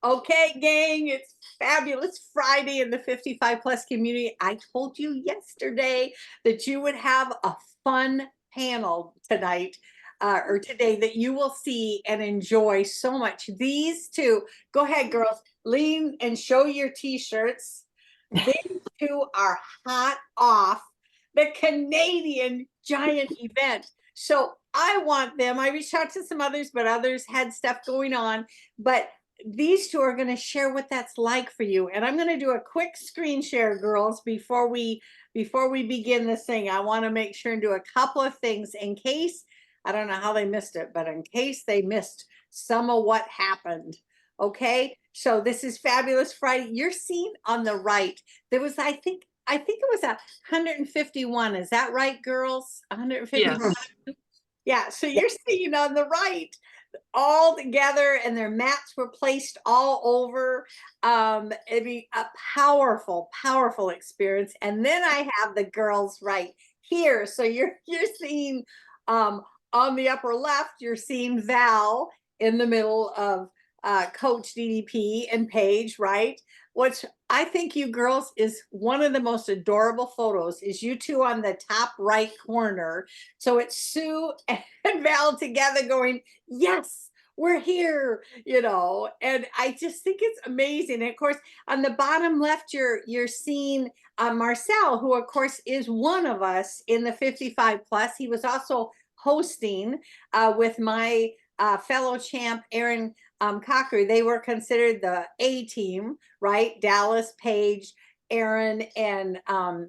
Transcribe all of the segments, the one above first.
Okay, gang, it's fabulous Friday in the 55 plus community. I told you yesterday that you would have a fun panel tonight or today that you will see and enjoy so much. These two, go ahead, girls, lean and show your t-shirts. These two are hot off the Canadian giant event. So I want them. I reached out to some others, but others had stuff going on. But these two are going to share what that's like for you. And I'm going to do a quick screen share, girls, before we begin this thing. I want to make sure and do a couple of things in case, I don't know how they missed it, but in case they missed some of what happened. Okay, so this is Fabulous Friday. You're seeing on the right. There was, I think it was 151. Is that right, girls? 151. Yes. Yeah. So you're seeing on the right all together, and their mats were placed all over. It'd be a powerful, powerful experience. And then I have the girls right here. So you're seeing on the upper left, you're seeing Val in the middle of Coach DDP and Paige, right? Which I think you girls is one of the most adorable photos is you two on the top right corner. So it's Sue and Val together going, yes, we're here, you know, and I just think it's amazing. And of course, on the bottom left, you're seeing Marcel, who of course is one of us in the 55 plus. He was also hosting with my fellow champ Aaron Cocker. They were considered the A team, right? Dallas, Paige, Aaron, and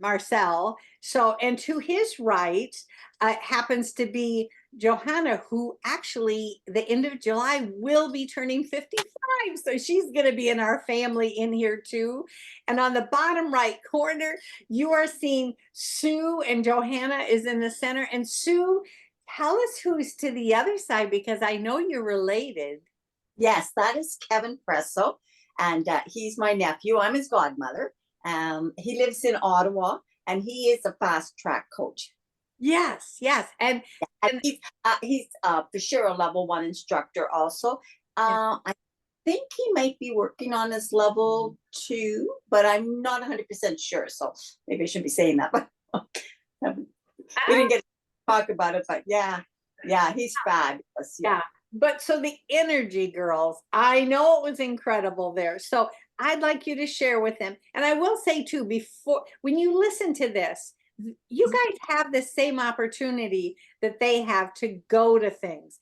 Marcel. So, and to his right happens to be Johanna, who actually the end of July will be turning 55. So she's going to be in our family in here too. And on the bottom right corner, you are seeing Sue, and Johanna is in the center. And Sue, tell us who's to the other side because I know you're related. Yes, that is Kevin Presso, and he's my nephew. I'm his godmother. He lives in Ottawa, and he is a fast track coach. Yes, yes, and he's for sure a level 1 instructor also. I think he might be working on his level 2, but I'm not 100% sure. So maybe I shouldn't be saying that. But we didn't get to talk about it. But yeah, he's fabulous. Yeah. But so the energy, girls, I know it was incredible there. So I'd like you to share with them. And I will say too, before when you listen to this, you guys have the same opportunity that they have to go to things.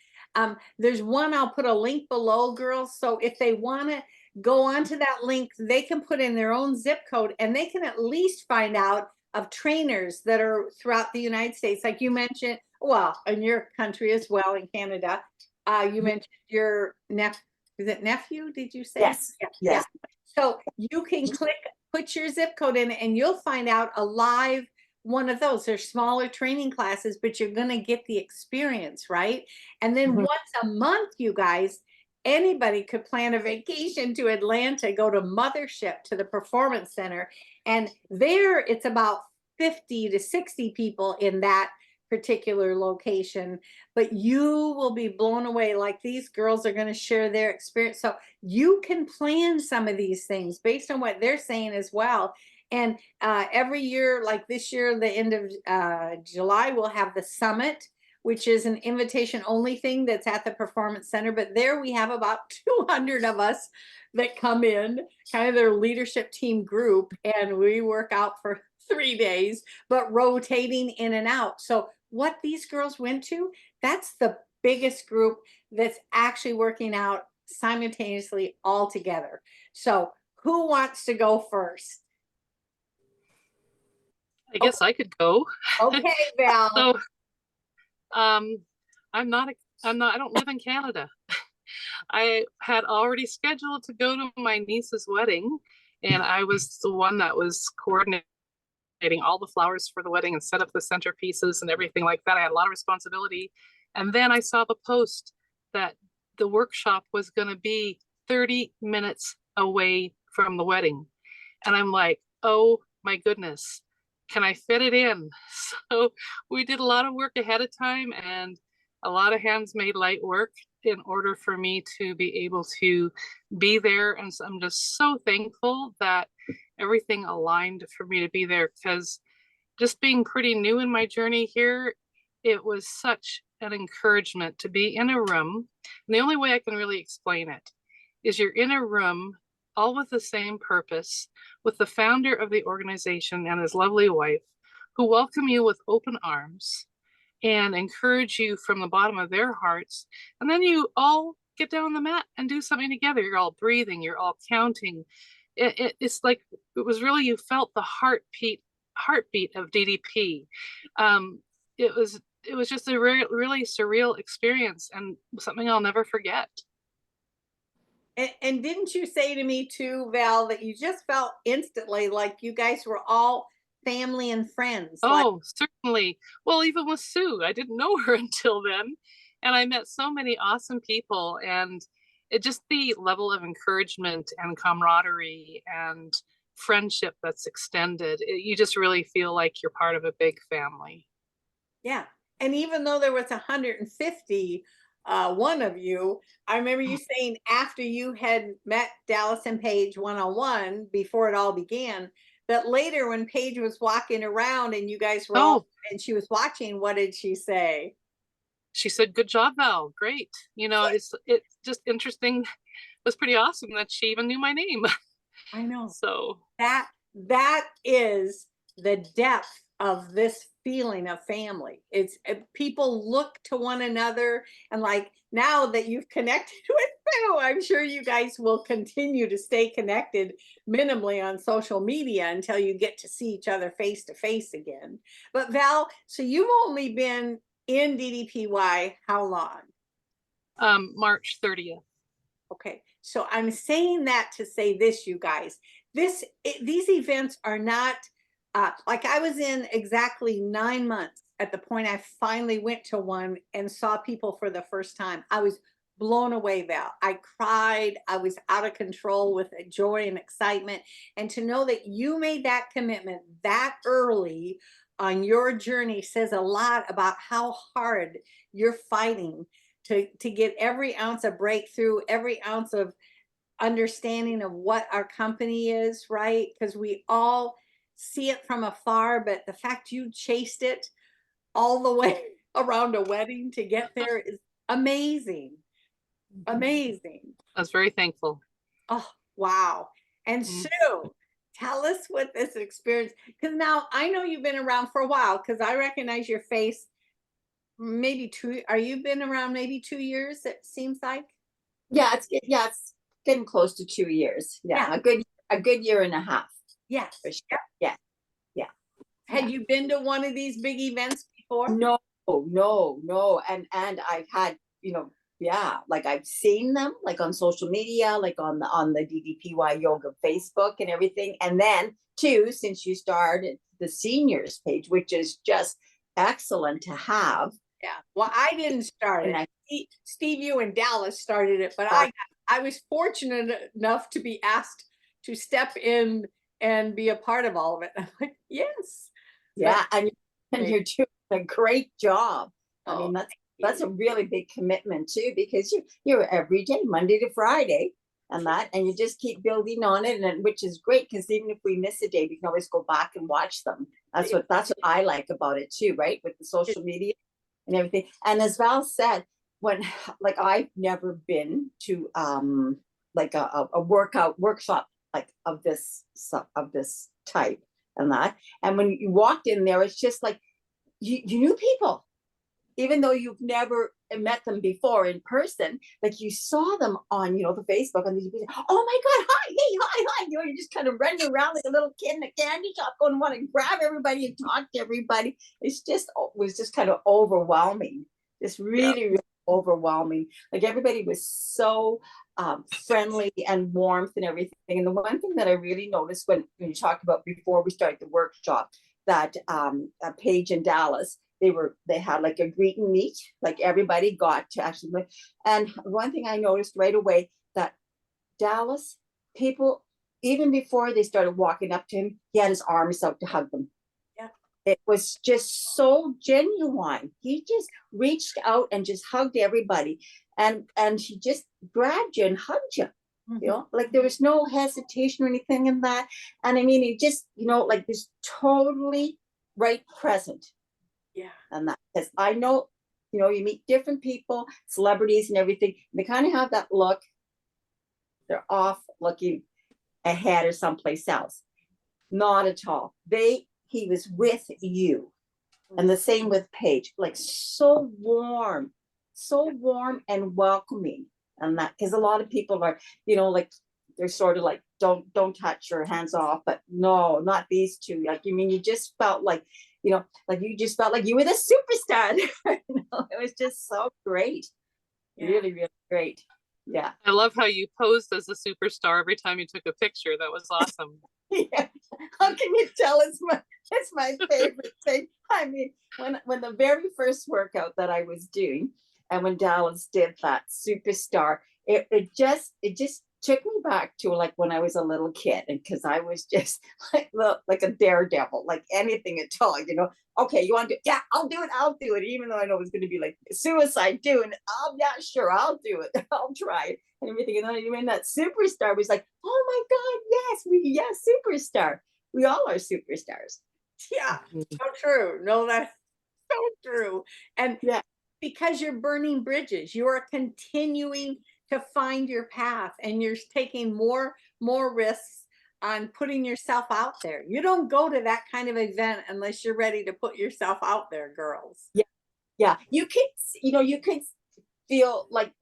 There's one, I'll put a link below, girls. So if they want to go onto that link, they can put in their own zip code and they can at least find out of trainers that are throughout the United States. Like you mentioned, well, in your country as well, in Canada. You mentioned your nephew, did you say? Yes. Yeah. So you can click, put your zip code in, and you'll find out a live one of those. They're smaller training classes, but you're going to get the experience, right? And then once a month, you guys, anybody could plan a vacation to Atlanta, go to Mothership, to the Performance Center. And there it's about 50 to 60 people in that particular location, but you will be blown away. Like these girls are going to share their experience. So you can plan some of these things based on what they're saying as well. And every year, like this year, the end of July, we'll have the summit, which is an invitation only thing that's at the Performance Center. But there we have about 200 of us that come in, kind of their leadership team group, and we work out for 3 days, but rotating in and out. So what these girls went to, that's the biggest group that's actually working out simultaneously all together. So who wants to go first? I guess I could go. Okay, Val. So I don't live in Canada. I had already scheduled to go to my niece's wedding, and I was the one that was coordinating all the flowers for the wedding and set up the centerpieces and everything like that. I had a lot of responsibility. And then I saw the post that the workshop was going to be 30 minutes away from the wedding. And I'm like, oh my goodness, can I fit it in? So we did a lot of work ahead of time, and a lot of hands made light work. in order for me to be able to be there. And so I'm just so thankful that everything aligned for me to be there, because just being pretty new in my journey here, it was such an encouragement to be in a room. And the only way I can really explain it is you're in a room all with the same purpose, with the founder of the organization and his lovely wife, who welcome you with open arms and encourage you from the bottom of their hearts. And then you all get down on the mat and do something together. You're all breathing, you're all counting. It's like, it was really, you felt the heartbeat of DDP. It was just a really surreal experience, and something I'll never forget. And didn't you say to me too, Val, that you just felt instantly like you guys were all family and friends? Oh, certainly. Well, even with Sue, I didn't know her until then. And I met so many awesome people, and it just, the level of encouragement and camaraderie and friendship that's extended, you just really feel like you're part of a big family. Yeah. And even though there was 150 one of you, I remember you saying after you had met Dallas and Paige one-on-one before it all began, that later when Paige was walking around and you guys were all, and she was watching, what did she say? She said, "Good job, Val. Great." You know, it's just interesting. It was pretty awesome that she even knew my name. I know. So that is the depth of this feeling of family. It's people look to one another, and like now that you've connected with Sue, I'm sure you guys will continue to stay connected minimally on social media until you get to see each other face to face again. But Val, so you've only been in DDPY how long? March 30th. Okay, so I'm saying that to say this, you guys, these events are not like I was in exactly 9 months at the point I finally went to one and saw people for the first time. I was blown away, Val. I cried. I was out of control with joy and excitement. And to know that you made that commitment that early on your journey says a lot about how hard you're fighting to get every ounce of breakthrough, every ounce of understanding of what our company is, right? Because we all see it from afar, but the fact you chased it all the way around a wedding to get there is amazing. Amazing. I was very thankful. Oh, wow. And Sue, tell us what this experience, because now I know you've been around for a while, because I recognize your face. Maybe you been around maybe 2 years, it seems like? Yeah, it's getting close to 2 years. Yeah, a good year and a half. Yes. For sure. Yeah. Had you been to one of these big events before? No. And I've had, like I've seen them like on social media, like on the DDPY Yoga Facebook and everything. And then too, since you started the seniors page, which is just excellent to have. Yeah. Well, I didn't start it. Steve, you and Dallas started it, but I was fortunate enough to be asked to step in and be a part of all of it. I'm like, yes. Yeah, and you're doing a great job. I mean, that's a really big commitment too, because you're every day, Monday to Friday, and you just keep building on it, and which is great, because even if we miss a day, we can always go back and watch them. That's what I like about it too, right? With the social media and everything. And as Val said, when like I've never been to like a workshop like of this type and when you walked in there, it's just like you knew people, even though you've never met them before in person. Like you saw them on the Facebook, and these people, oh my god, hi, hey, hi, you're just kind of running around like a little kid in a candy shop, going to want to grab everybody and talk to everybody. It was just kind of overwhelming, just really overwhelming. Like everybody was so friendly and warmth and everything. And the one thing that I really noticed when you talked about before we started the workshop, that Paige and Dallas, they had like a greet and meet, like everybody got to actually. And one thing I noticed right away, that Dallas, people, even before they started walking up to him, he had his arms out to hug them. Yeah. it was just so genuine. He just reached out and just hugged everybody, and he just grabbed you and hugged you. You know, like there was no hesitation or anything in that. And I mean, he just, you know, like this totally right present. Yeah. And that, because I know, you know, you meet different people, celebrities and everything, and they kind of have that look. They're off looking ahead or someplace else. Not at all. He was with you. And the same with Paige, like so warm and welcoming. And that, because a lot of people are, you know, like they're sort of like, don't touch your hands off, but no, not these two. Like, you mean, you just felt like, you know, like you just felt like you were the superstar. You know, it was just so great. Yeah. Really, really great. Yeah. I love how you posed as a superstar every time you took a picture. That was awesome. Yeah. How can you tell? It's my favorite thing. I mean, when the very first workout that I was doing, and when Dallas did that superstar, it just took me back to like when I was a little kid, and because I was just like a daredevil, like anything at all, you know. Okay, you want to do it? Yeah, I'll do it, even though I know it was going to be like suicide doing it. Yeah, sure, I'll do it. I'll try it and everything. And then when that superstar was like, oh my God, yes, superstar. We all are superstars. Yeah, so true. No, that's so true. And Yeah. because you're burning bridges, you are continuing to find your path, and you're taking more risks on putting yourself out there. You don't go to that kind of event unless you're ready to put yourself out there, girls. Yeah. You could feel like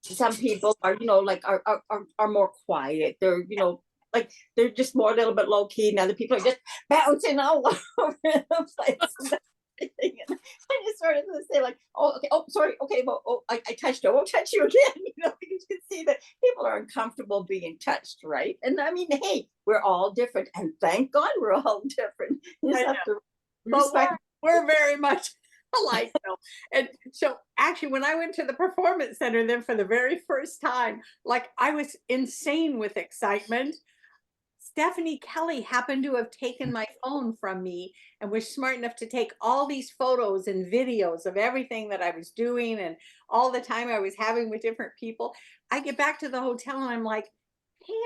some people are, you know, like are more quiet. They're, you know, like they're just more a little bit low key, and other people are just bouncing all over the place. And I just sort of say like, oh, okay, oh, sorry, okay, well, oh, I touched you, I won't touch you again. You know, you can see that people are uncomfortable being touched, right? And I mean, hey, we're all different, and thank God we're all different. You just have to respect. We're very much alike, though. And so actually, when I went to the performance center then for the very first time, like I was insane with excitement. Stephanie Kelly happened to have taken my phone from me and was smart enough to take all these photos and videos of everything that I was doing and all the time I was having with different people. I get back to the hotel and I'm like,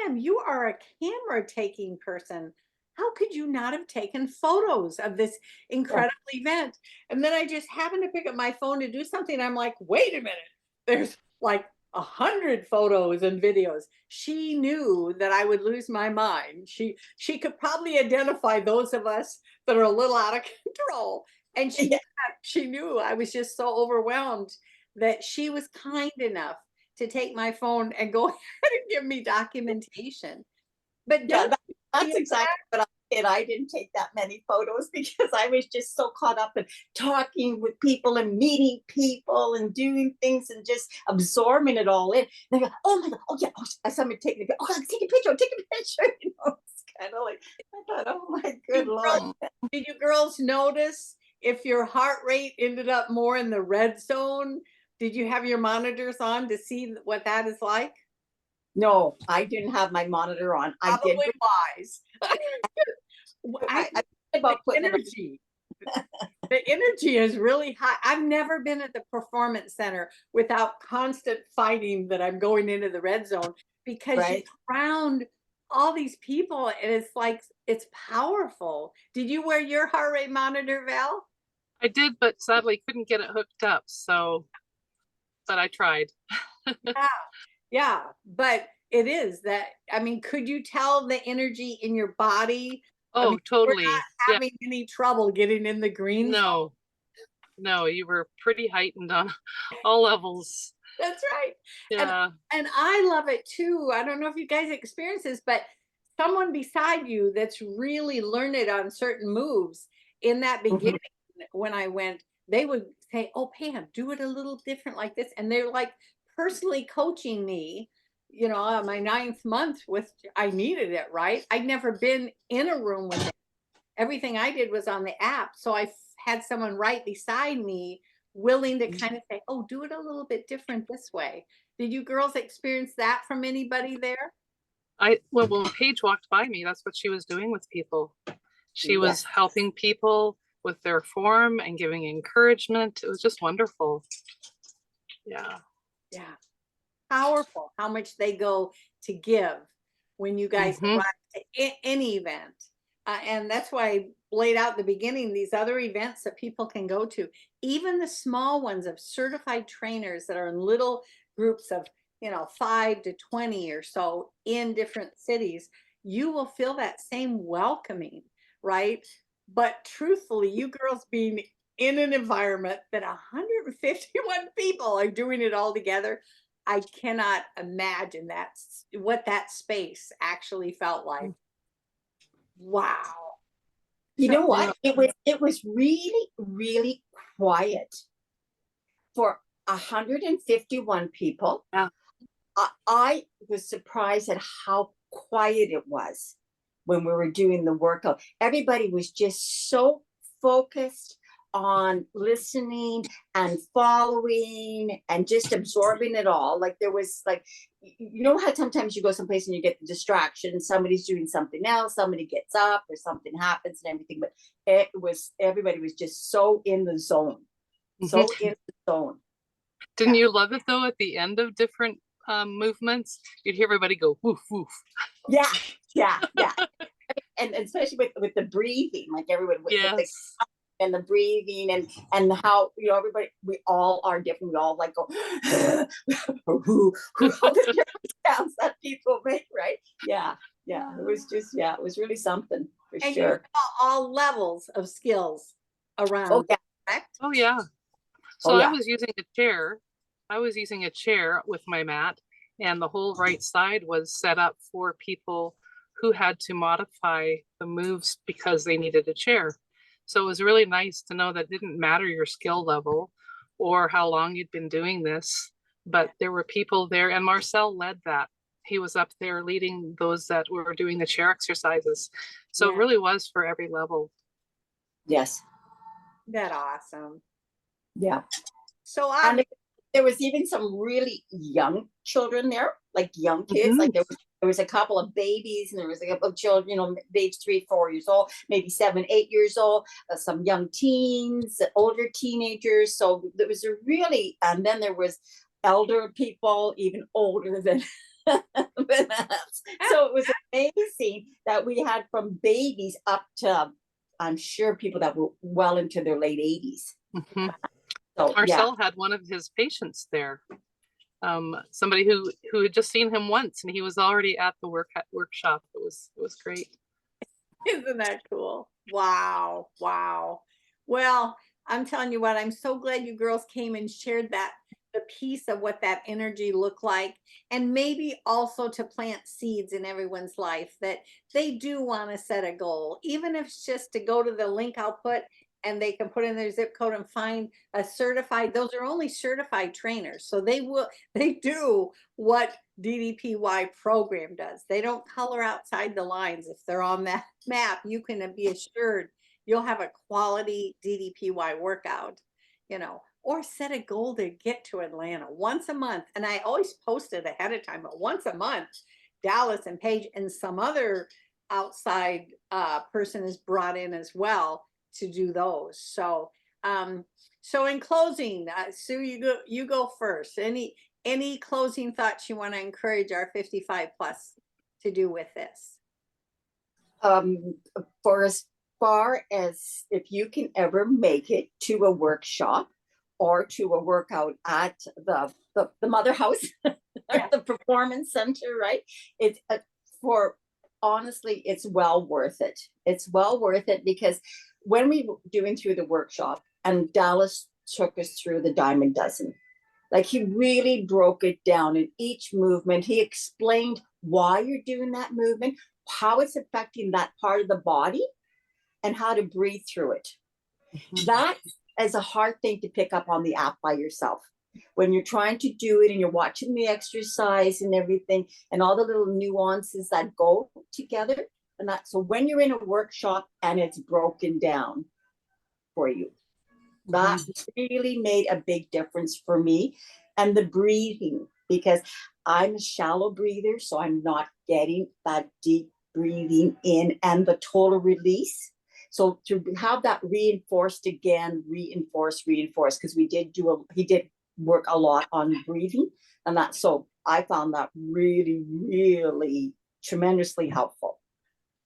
Pam, you are a camera taking person. How could you not have taken photos of this incredible event? And then I just happened to pick up my phone to do something. I'm like, wait a minute, there's like 100 photos and videos. She knew that I would lose my mind. She could probably identify those of us that are a little out of control. And she knew I was just so overwhelmed that she was kind enough to take my phone and go ahead and give me documentation. But that's exactly what I did. I didn't take that many photos because I was just so caught up in talking with people and meeting people and doing things and just absorbing it all in. And I go, oh my God, oh yeah, oh, somebody taking a picture. Oh, take a picture, take a picture. You know, it's kind of like, I thought, oh my good Lord. Did you girls notice if your heart rate ended up more in the red zone? Did you have your monitors on to see what that is like? No, I didn't have my monitor on. Probably I did. Wise. I about putting energy. The energy is really high. I've never been at the performance center without constant fighting that I'm going into the red zone, because you're around all these people and it's like, it's powerful. Did you wear your heart rate monitor, Val? I did, but sadly couldn't get it hooked up. So, but I tried. Yeah, but it is that, I mean, could you tell the energy in your body? Oh, I mean, totally. We're not having any trouble getting in the green zone. No, you were pretty heightened on all levels. That's right. Yeah. And I love it too. I don't know if you guys experience this, but someone beside you that's really learned it on certain moves in that beginning, when I went, they would say, oh, Pam, do it a little different like this. And they're like personally coaching me, you know, on my 9th month with, I needed it, right? I'd never been in a room with it. Everything I did was on the app. So I had someone right beside me willing to kind of say, oh, do it a little bit different this way. Did you girls experience that from anybody there? Well, when Paige walked by me, that's what she was doing with people. She was helping people with their form and giving encouragement. It was just wonderful. Yeah. Yeah. Powerful how much they go to give when you guys arrive to any event. And that's why I laid out in the beginning these other events that people can go to, even the small ones of certified trainers that are in little groups of, 5 to 20 or so in different cities. You will feel that same welcoming, right? But truthfully, you girls being in an environment that 151 people are doing it all together, I cannot imagine that's what that space actually felt like. Wow. You know what? It was really, really quiet for 151 people. Yeah. I was surprised at how quiet it was when we were doing the workout. Everybody was just so focused on listening and following and just absorbing it all. Like there was like, you know how sometimes you go someplace and you get the distraction, somebody's doing something else, somebody gets up or something happens and everything, but everybody was just so in the zone. So in the zone. Didn't you love it though? At the end of different movements, you'd hear everybody go woof woof. Yeah. And especially with the breathing, like everyone with the and the breathing and how everybody, we all are different. We all like go all the different sounds that people make, right? Yeah. It was just it was really something for and sure. All levels of skills around. Oh yeah. Correct? Oh yeah. So I was using a chair. I was using a chair with my mat, and the whole right side was set up for people who had to modify the moves because they needed a chair. So it was really nice to know that it didn't matter your skill level or how long you'd been doing this, but there were people there, and Marcel led that. He was up there leading those that were doing the chair exercises. So it really was for every level. Yes. That's awesome. Yeah. So and there was even some really young children there, like young kids. Like there was a couple of babies, and there was a couple of children, age 3, 4 years old, maybe 7, 8 years old, some young teens, older teenagers. So there was and then there was elder people, even older than than us. So it was amazing that we had from babies up to, I'm sure, people that were well into their late 80s. So, Marcel had one of his patients there, somebody who had just seen him once, and he was already at the workshop. It was great. Isn't that cool? Wow. Well, I'm telling you what, I'm so glad you girls came and shared the piece of what that energy looked like, and maybe also to plant seeds in everyone's life that they do want to set a goal, even if it's just to go to the link I'll put, and they can put in their zip code and find a certified, those are only certified trainers. So they do what DDPY program does. They don't color outside the lines. If they're on that map, you can be assured you'll have a quality DDPY workout, or set a goal to get to Atlanta once a month. And I always post it ahead of time, but once a month, Dallas and Paige and some other outside person is brought in as well to do those. So in closing, Sue, you go first. Any closing thoughts you want to encourage our 55 plus to do with this? For as far as if you can ever make it to a workshop or to a workout at the mother house, the performance center, right? It's honestly, it's well worth it. It's well worth it, because when we were doing through the workshop, and Dallas took us through the Diamond Dozen, like he really broke it down in each movement. He explained why you're doing that movement, how it's affecting that part of the body, and how to breathe through it. That is a hard thing to pick up on the app by yourself. When you're trying to do it and you're watching the exercise and everything and all the little nuances that go together. So when you're in a workshop and it's broken down for you, that really made a big difference for me. And the breathing, because I'm a shallow breather, so I'm not getting that deep breathing in and the total release. So to have that reinforced again, reinforced, because he did work a lot on breathing, and that, so I found that really, really tremendously helpful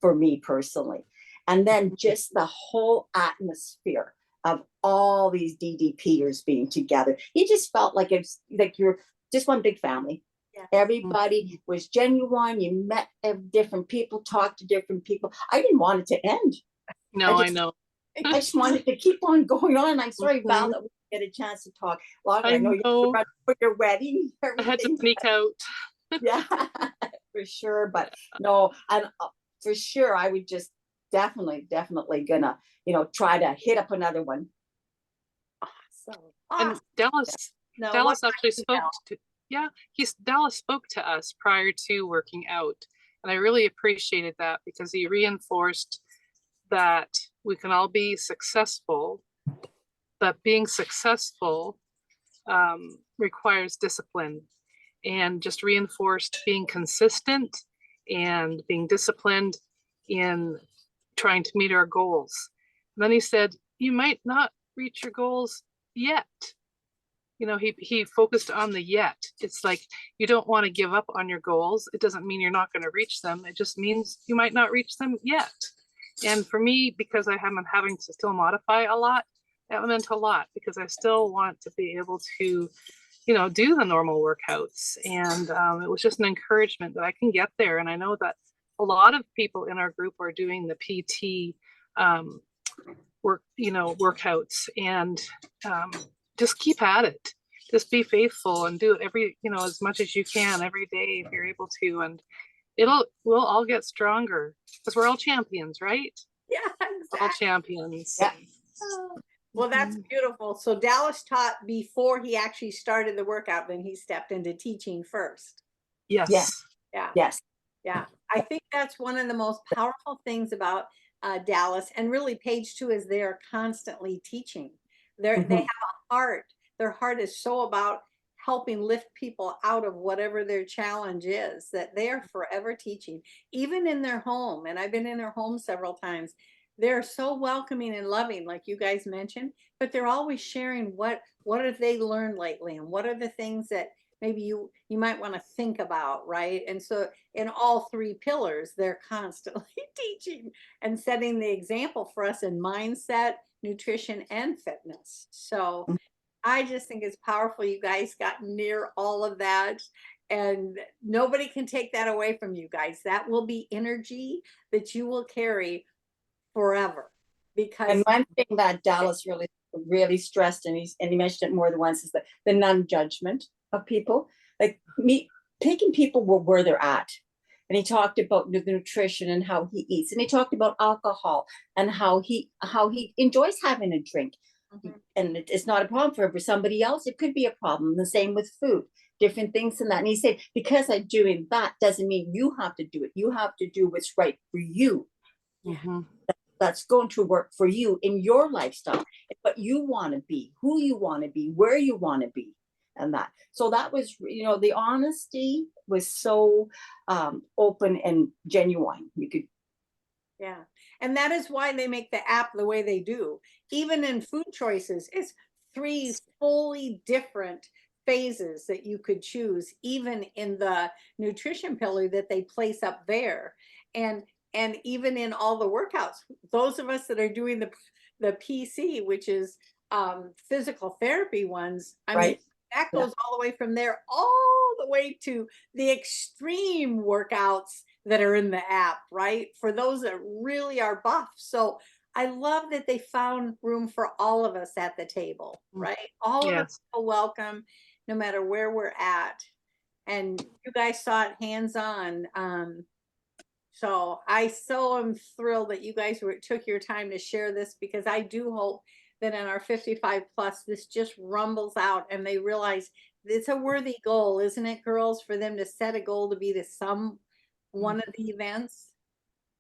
for me personally. And then just the whole atmosphere of all these DDPers being together. You just felt like it's like you're just one big family. Yeah. Everybody was genuine. You met different people, talked to different people. I didn't want it to end. No, I know. I just wanted to keep on going on. I'm sorry, Val, that we didn't get a chance to talk longer. I know you have to run for your wedding. I had to sneak out. Yeah, for sure. But no, and for sure, I would just definitely gonna, try to hit up another one. Awesome. And Dallas actually spoke to, Dallas spoke to us prior to working out. And I really appreciated that because he reinforced that we can all be successful, but being successful requires discipline, and just reinforced being consistent and being disciplined in trying to meet our goals. And then he said, you might not reach your goals yet. He focused on the yet. It's like, you don't want to give up on your goals. It doesn't mean you're not going to reach them. It just means you might not reach them yet. And for me, because I am having to still modify a lot, that meant a lot, because I still want to be able to, do the normal workouts. And it was just an encouragement that I can get there. And I know that a lot of people in our group are doing the PT workouts, and just keep at it. Just be faithful and do it as much as you can every day if you're able to. And we'll all get stronger because we're all champions, right? Yeah, exactly. All champions. Yeah. Well, that's beautiful. So Dallas taught before he actually started the workout, then he stepped into teaching first. Yes. Yeah. Yes. Yeah. I think that's one of the most powerful things about Dallas, and really Page too, is they're constantly teaching. They have a heart. Their heart is so about helping lift people out of whatever their challenge is, that they are forever teaching, even in their home. And I've been in their home several times. They're so welcoming and loving, like you guys mentioned, but they're always sharing what have they learned lately, and what are the things that maybe you might want to think about, right? And so in all three pillars, they're constantly teaching and setting the example for us in mindset, nutrition, and fitness. So I just think it's powerful. You guys got near all of that, and nobody can take that away from you guys. That will be energy that you will carry forever. Because, and one thing that Dallas really stressed, and he mentioned it more than once, is the non-judgment of people. Like me, taking people where they're at. And he talked about the nutrition and how he eats, and he talked about alcohol and how he enjoys having a drink. And it's not a problem for somebody else. It could be a problem. The same with food, different things and that. And he said, because I'm doing that doesn't mean you have to do it. You have to do what's right for you. That's going to work for you in your lifestyle, but you want to be who you want to be, where you want to be, and that. So that was, the honesty was so open and genuine. You could. Yeah. And that is why they make the app the way they do. Even in food choices, it's 3 fully different phases that you could choose, even in the nutrition pillar that they place up there. And even in all the workouts, those of us that are doing the PC, which is physical therapy ones, I mean, that goes all the way from there all the way to the extreme workouts that are in the app, right? For those that really are buff. So I love that they found room for all of us at the table, right? All of us are welcome, no matter where we're at. And you guys saw it hands-on. So I so am thrilled that you guys took your time to share this, because I do hope that in our 55 plus, this just rumbles out and they realize it's a worthy goal, isn't it, girls, for them to set a goal to be to some one of the events?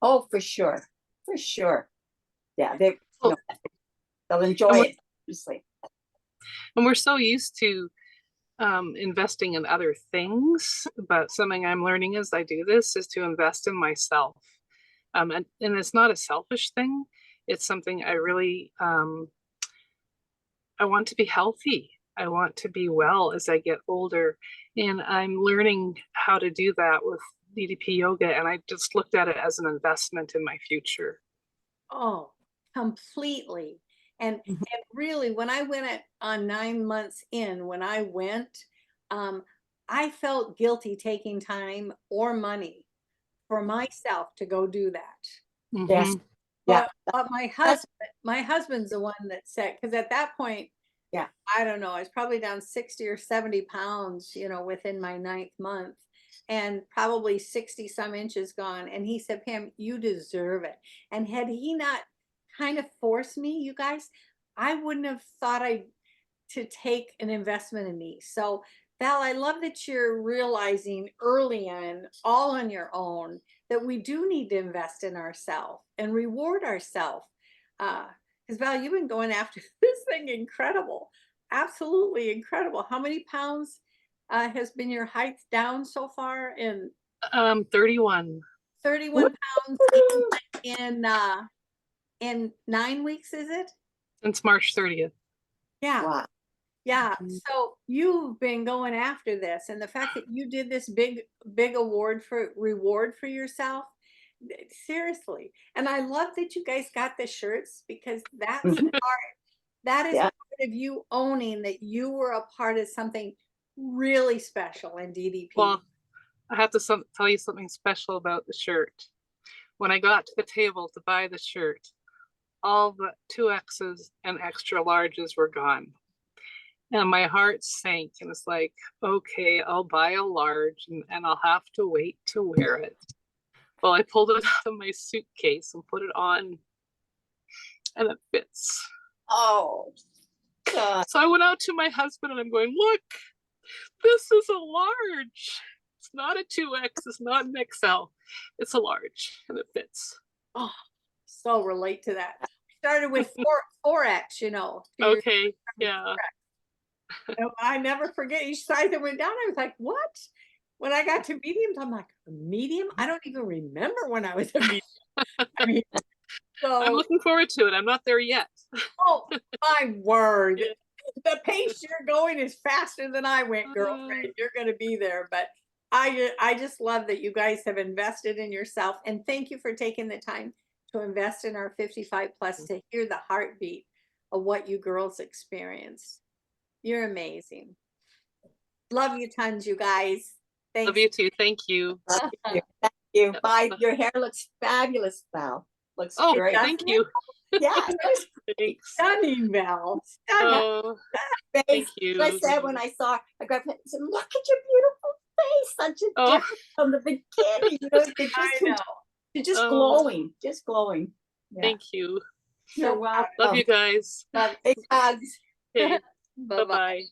Oh, for sure. For sure. Yeah, they'll enjoy it. Obviously. And we're so used to investing in other things, but something I'm learning as I do this is to invest in myself. And it's not a selfish thing. It's something I really, I want to be healthy. I want to be well as I get older. And I'm learning how to do that with DDP yoga. And I just looked at it as an investment in my future. Oh, completely. And really, when I went on 9 months in, when I went, I felt guilty taking time or money for myself to go do that. Yes. Mhm. Yeah. But my husband's the one that said, because at that point, Yeah. I don't know, I was probably down 60 or 70 pounds, within my 9th month, and probably 60 some inches gone. And he said, Pam, you deserve it. And had he not kind of forced me, you guys, I wouldn't have thought to take an investment in me. So Val, I love that you're realizing early on, all on your own, that we do need to invest in ourselves and reward ourselves. Because Val, you've been going after this thing incredible, absolutely incredible. How many pounds has been your height down so far? In 31. 31 pounds in 9 weeks, is it? Since March 30th. Yeah. Wow. Yeah, Mhm. so you've been going after this, and the fact that you did this big reward for yourself, seriously. And I love that you guys got the shirts, because that's Mhm. that is Yeah. part of you owning that you were a part of something really special in DDP. Well, I have to tell you something special about the shirt. When I got to the table to buy the shirt, all the 2X's and extra larges were gone. And my heart sank, and it's like, okay, I'll buy a large and I'll have to wait to wear it. Well, I pulled it out of my suitcase and put it on, and it fits. Oh, God. So I went out to my husband and I'm going, look, this is a large. It's not a 2X, it's not an XL. It's a large and it fits. Oh, so relate to that. Started with 4X, Okay, yeah. I never forget each size that went down. I was like, what? When I got to mediums, I'm like, medium? I don't even remember when I was a medium. I mean, I'm looking forward to it. I'm not there yet. oh my word. Yeah. The pace you're going is faster than I went, girlfriend. You're going to be there. But I just love that you guys have invested in yourself. And thank you for taking the time to invest in our 55 plus to hear the heartbeat of what you girls experience. You're amazing. Love you tons, you guys. Thanks. Love you too. Thank you. Thank you. Thank you. Bye. Your hair looks fabulous, Val. Looks Oh, great. thank you. Yeah. Thanks. Stunning, Val. Stunning. Oh, thank Face. you. I said when I saw, I grabbed it and said, "Look at your beautiful face. Such a Oh. difference from the beginning. I know. You're just Oh. glowing. Just glowing." Yeah. Thank you. You're So welcome. Love you guys. Big hugs. Okay. Bye-bye. Bye-bye.